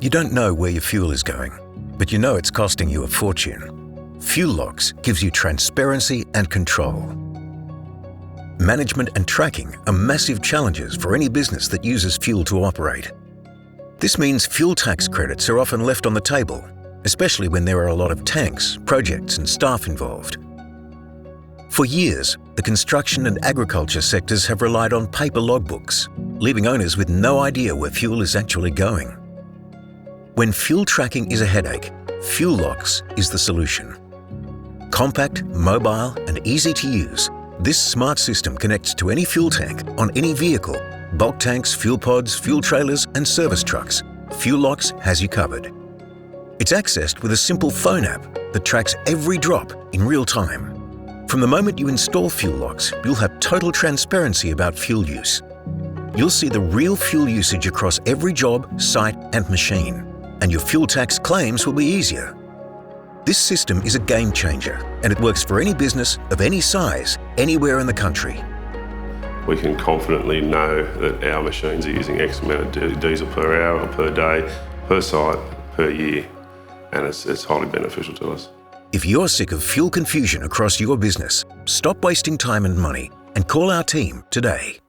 You don't know where your fuel is going, but you know it's costing you a fortune. Fuellox gives you transparency and control. Management and tracking are massive challenges for any business that uses fuel to operate. This means fuel tax credits are often left on the table, especially when there are a lot of tanks, projects and staff involved. For years, the construction and agriculture sectors have relied on paper logbooks, leaving owners with no idea where fuel is actually going. When fuel tracking is a headache, Fuellox is the solution. Compact, mobile and easy to use, this smart system connects to any fuel tank on any vehicle, bulk tanks, fuel pods, fuel trailers and service trucks. Fuellox has you covered. It's accessed with a simple phone app that tracks every drop in real time. From the moment you install Fuellox, you'll have total transparency about fuel use. You'll see the real fuel usage across every job, site and machine, and your fuel tax claims will be easier. This system is a game changer, and it works for any business of any size, anywhere in the country. We can confidently know that our machines are using X amount of diesel per hour or per day, per site, per year, and it's highly beneficial to us. If you're sick of fuel confusion across your business, stop wasting time and money and call our team today.